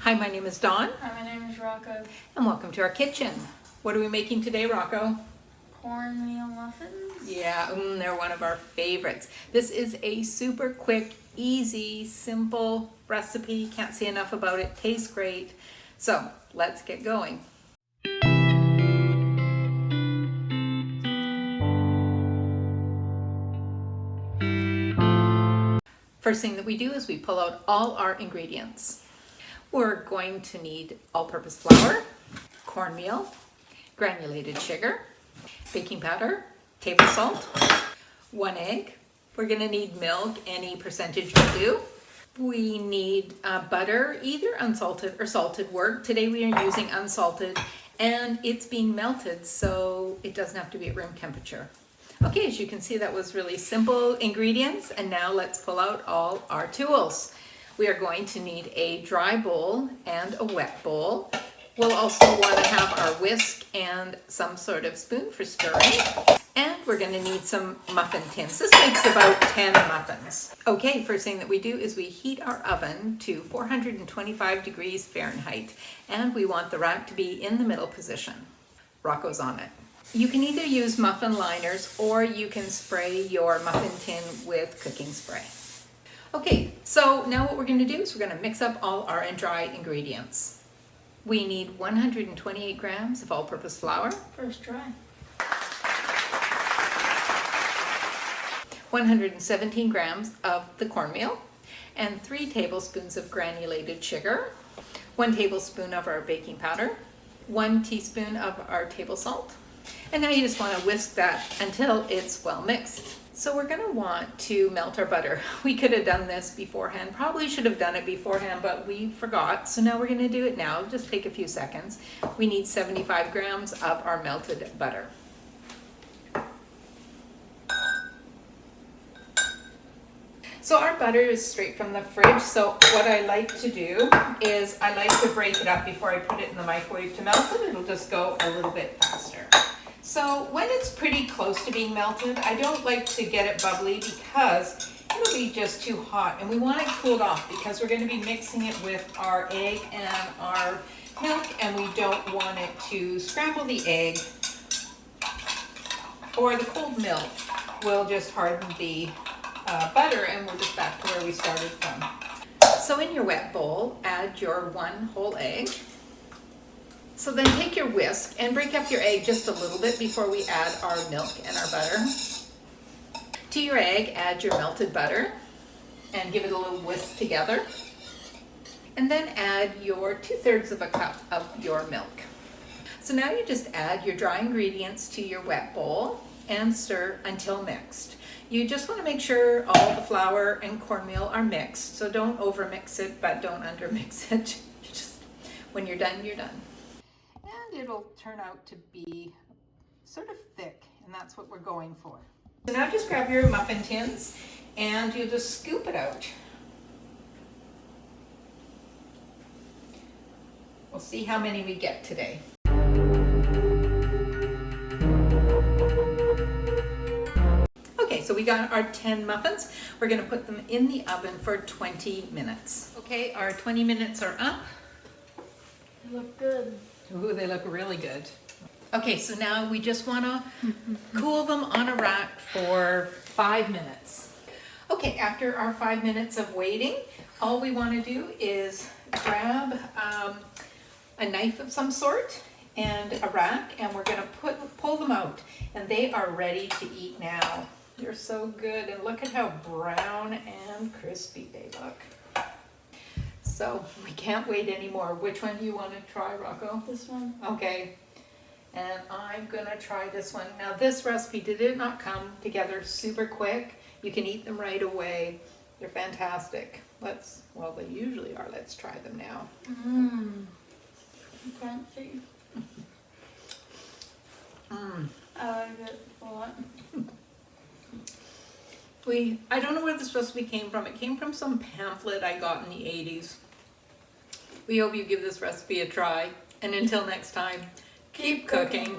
Hi, my name is Dawn. Hi, my name is Rocco. And welcome to our kitchen. What are we making today, Rocco? Cornmeal muffins. Yeah, they're one of our favorites. This is a super quick, easy, simple recipe. Can't say enough about it. Tastes great. So let's get going. First thing that we do is we pull out all our ingredients. We're going to need all-purpose flour, cornmeal, granulated sugar, baking powder, table salt, 1 egg. We're going to need milk, any percentage will do. We need butter, either unsalted or salted work. Today we are using unsalted and it's being melted, so it doesn't have to be at room temperature. Okay, as you can see, that was really simple ingredients, and now let's pull out all our tools. We are going to need a dry bowl and a wet bowl. We'll also want to have our whisk and some sort of spoon for stirring. And we're going to need some muffin tins. This makes about 10 muffins. Okay, first thing that we do is we heat our oven to 425 degrees Fahrenheit. And we want the rack to be in the middle position. Rocco's on it. You can either use muffin liners or you can spray your muffin tin with cooking spray. Okay, so now what we're going to do is we're going to mix up all our dry ingredients. We need 128 grams of all-purpose flour. First try. 117 grams of the cornmeal and 3 tablespoons of granulated sugar, 1 tablespoon of our baking powder, 1 teaspoon of our table salt. And now you just want to whisk that until it's well mixed. So we're going to want to melt our butter. We could have done this beforehand, probably should have done it beforehand, but we forgot. So now we're going to do it now. Just take a few seconds. We need 75 grams of our melted butter. So our butter is straight from the fridge. So what I like to do is I like to break it up before I put it in the microwave to melt it. It'll just go a little bit faster. So when it's pretty close to being melted, I don't like to get it bubbly because it'll be just too hot, and we want it cooled off because we're going to be mixing it with our egg and our milk, and we don't want it to scramble the egg, or the cold milk will just harden the butter, and we're just back to where we started from. So in your wet bowl, add your 1 whole egg. So then take your whisk and break up your egg just a little bit before we add our milk and our butter. To your egg, add your melted butter and give it a little whisk together. And then add your 2/3 of a cup of your milk. So now you just add your dry ingredients to your wet bowl and stir until mixed. You just want to make sure all the flour and cornmeal are mixed. So don't overmix it, but don't undermix it. Just when you're done, you're done. And it'll turn out to be sort of thick, and that's what we're going for. So now just grab your muffin tins and you just scoop it out. We'll see how many we get today. Okay, so we got our 10 muffins. We're going to put them in the oven for 20 minutes. Okay, our 20 minutes are up. They look good. Ooh, they look really good. Okay, so now we just want to cool them on a rack for 5 minutes. Okay, after our 5 minutes of waiting, all we want to do is grab a knife of some sort and a rack, and we're going to pull them out, and they are ready to eat now. They're so good, and look at how brown and crispy they look. So we can't wait anymore. Which one do you want to try, Rocco? This one. Okay. And I'm going to try this one. Now this recipe did not come together super quick. You can eat them right away. They're fantastic. Well, they usually are. Let's try them now. Fancy. I like it a lot. I don't know where this recipe came from. It came from some pamphlet I got in the 80s. We hope you give this recipe a try. And until next time, keep cooking.